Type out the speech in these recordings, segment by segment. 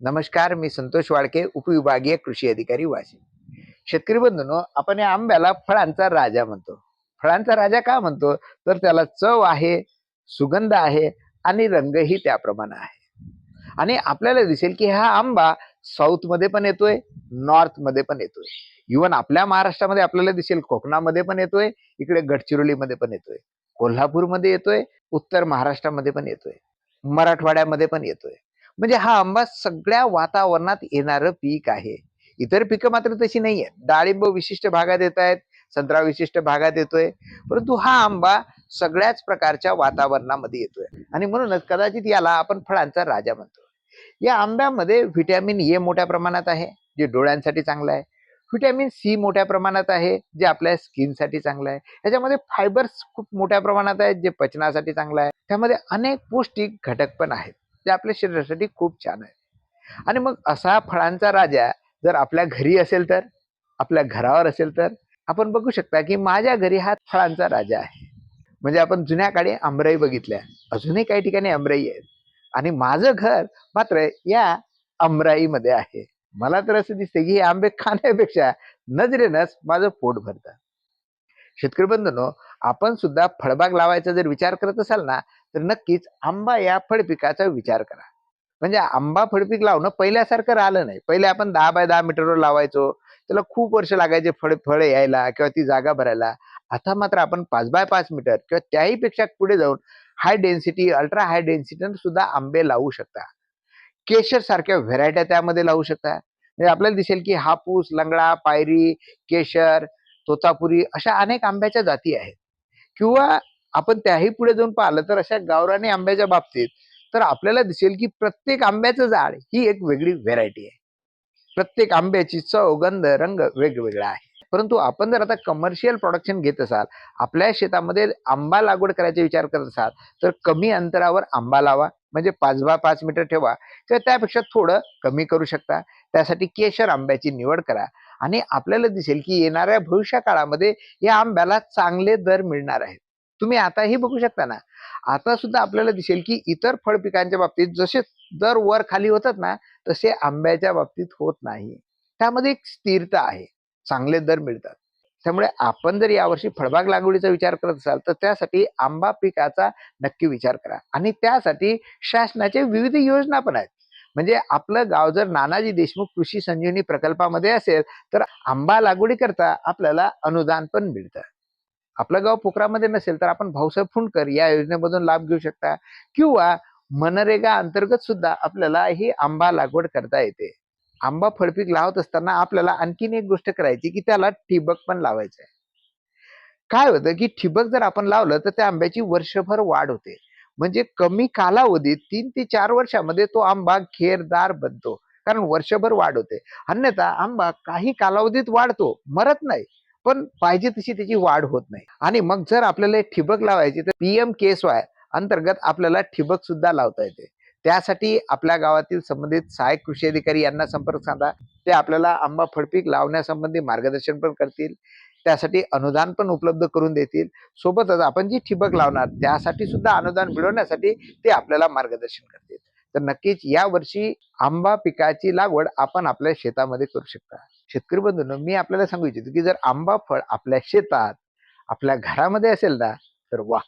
नमस्कार, मी संतोष वाडके, उपविभागीय कृषी अधिकारी वाशिम. शेतकरी बंधूंनो, आपण या आंब्याला फळांचा राजा म्हणतो. फळांचा राजा का म्हणतो? तर त्याला चव आहे, सुगंध आहे आणि रंगही त्याप्रमाणे आहे. आणि आपल्याला दिसेल की हा आंबा साऊथ मध्ये पण येतोय, नॉर्थ मध्ये पण येतोय. इव्हन आपल्या महाराष्ट्रामध्ये आपल्याला दिसेल कोकणामध्ये पण येतोय, इकडे गडचिरोलीमध्ये पण येतोय, कोल्हापूरमध्ये येतोय, उत्तर महाराष्ट्रामध्ये पण येतोय, मराठवाड्यामध्ये पण येतोय. म्हणजे हा आंबा सगळ्या वातावरणात येणारं पीक आहे. इतर पिकं मात्र तशी नाहीये. डाळिंब विशिष्ट भागात येत आहेत, संत्रा विशिष्ट भागात येतोय, परंतु हा आंबा सगळ्याच प्रकारच्या वातावरणामध्ये येतोय आणि म्हणूनच कदाचित याला आपण फळांचा राजा म्हणतो. या आंब्यामध्ये व्हिटॅमिन ए मोठ्या प्रमाणात आहे, जे डोळ्यांसाठी चांगलं आहे. व्हिटॅमिन सी मोठ्या प्रमाणात आहे, जे आपल्या स्किनसाठी चांगलं आहे. त्याच्यामध्ये फायबर्स खूप मोठ्या प्रमाणात आहेत, जे पचनासाठी चांगलं आहे. त्यामध्ये अनेक पौष्टिक घटक पण आहेत, जे आपल्या शरीरासाठी खूप छान आहे. आणि मग असा फळांचा राजा जर आपल्या घरी असेल तर, आपल्या घरावर असेल तर, आपण बघू शकता की माझ्या घरी हा फळांचा राजा आहे. म्हणजे आपण जुन्या काळी आमराई बघितल्या, अजूनही काही ठिकाणी आमराई आहेत आणि माझं घर मात्र या आमराईमध्ये आहे. मला तर असं दिसतं की हे आंबे खाण्यापेक्षा नजरेनंच माझं पोट भरतं. शेतकरी बंधूंनो, आपण सुद्धा फळबाग लावायचा जर विचार करत असाल ना, तर नक्कीच आंबा या फळ पिकाचा विचार करा. म्हणजे आंबा फळपीक लावणं पहिल्यासारखं राहिलं नाही. पहिले आपण 10 बाय 10 मीटरवर लावायचो, त्याला खूप वर्ष लागायचे फळ यायला किंवा ती जागा भरायला. आता मात्र आपण 5 बाय 5 मीटर किंवा त्याही पेक्षा पुढे जाऊन high density, ultra high density सुद्धा आंबे लावू शकता. केशर सारख्या व्हेरायट्या त्यामध्ये लावू शकता. म्हणजे आपल्याला दिसेल की हापूस, लंगडा, पायरी, केशर, तोतापुरी अशा अनेक आंब्याच्या जाती आहेत. किंवा आपण त्याही पुढे जाऊन पाहिलं तर अशा गावरानी आंब्याच्या बाबतीत तर आपल्याला दिसेल की प्रत्येक आंब्याचं झाड ही एक वेगळी व्हेरायटी आहे. प्रत्येक आंब्याची चव, गंध, रंग वेगवेगळा आहे. परंतु आपण जर आता कमर्शियल प्रोडक्शन घेत असाल, आपल्या शेतामध्ये आंबा लागवड करायचा विचार करत असाल, तर कमी अंतरावर आंबा लावा. म्हणजे 5 बाय 5 मीटर ठेवा किंवा त्यापेक्षा थोडं कमी करू शकता. त्यासाठी केशर आंब्याची निवड करा आणि आपल्याला दिसेल की येणाऱ्या भविष्य काळामध्ये या आंब्याला चांगले दर मिळणार आहेत. तुम्ही आताही बघू शकता ना, आता सुद्धा आपल्याला दिसेल की इतर फळ पिकांच्या बाबतीत जसे दर वर खाली होतात ना, तसे आंब्याच्या बाबतीत होत नाही. त्यामध्ये एक स्थिरता आहे, चांगले दर मिळतात. त्यामुळे आपण जर यावर्षी फळबाग लागवडीचा विचार करत असाल, तर त्यासाठी आंबा पिकाचा नक्की विचार करा आणि त्यासाठी शासनाचे विविध योजना पण आहेत. म्हणजे आपलं गाव जर नानाजी देशमुख कृषी संजीवनी प्रकल्पामध्ये असेल, तर आंबा लागवडीकरता आपल्याला अनुदान पण मिळतं. आपलं गाव पोखरामध्ये नसेल तर आपण भाऊसाहेब फुंडकर या योजनेमधून लाभ घेऊ शकता किंवा मनरेगा अंतर्गत सुद्धा आपल्याला ही आंबा लागवड करता येते. आंबा फळपीक लावत असताना आपल्याला आणखीन एक गोष्ट करायची की त्याला ठिबक पण लावायचं आहे. काय होतं की ठिबक जर आपण लावलं तर त्या आंब्याची वर्षभर वाढ होते. म्हणजे कमी कालावधीत 3 ते 4 वर्षामध्ये तो आंबा घेरदार बनतो. कारण वर्षभर वाढ होते. अन्यथा आंबा काही कालावधीत वाढतो, मरत नाही, पण पाहिजे तशी त्याची वाढ होत नाही. आणि मग जर आपल्याला एक ठिबक लावायची तर PM-KSY अंतर्गत आपल्याला ठिबक सुद्धा लावता येते. त्यासाठी आपल्या गावातील संबंधित सहाय्यक कृषी अधिकारी यांना संपर्क साधा. ते आपल्याला आंबा फळपीक लावण्यासंबंधी मार्गदर्शन पण करतील. त्यासाठी अनुदान पण उपलब्ध करून देतील. सोबतच आपण जी ठिबक लावणार त्यासाठी सुद्धा अनुदान मिळवण्यासाठी ते आपल्याला मार्गदर्शन करतील. तर नक्कीच या वर्षी आंबा पिकाची लागवड आपण आपल्या शेतामध्ये करू शकता. शेतकरी बंधूंनो, मी आपल्याला सांगू इच्छितो की जर आंबा फळ आपल्या शेतात, आपल्या घरामध्ये असेल ना, तर वाह!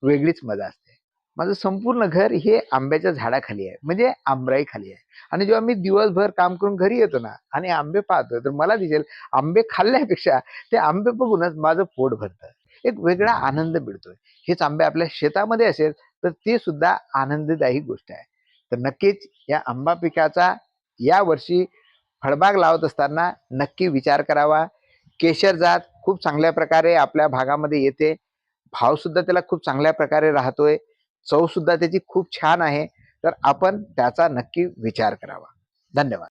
वेगळीच मजा असते. माझं संपूर्ण घर हे आंब्याच्या झाडाखाली आहे, म्हणजे आमराई खाली आहे. आणि जेव्हा मी दिवसभर काम करून घरी येतो ना आणि आंबे पाहतो, तर मला दिसेल आंबे खाल्ल्यापेक्षा ते आंबे बघूनच माझं पोट भरतं. एक वेगळा आनंद मिळतोय. हेच आंबे आपल्या शेतामध्ये असेल तर ते सुद्धा आनंददायी गोष्ट आहे. तर नक्कीच या आंबा पिकाचा या वर्षी फळबाग लावत असताना नक्की विचार करावा. केशर जात खूप चांगल्या प्रकारे आपल्या भागामध्ये येते. भाव सुद्धा त्याला खूप चांगल्या प्रकारे राहतोय. चव सुद्धा त्याची खूप छान आहे. तर आपण त्याचा नक्की विचार करावा. धन्यवाद.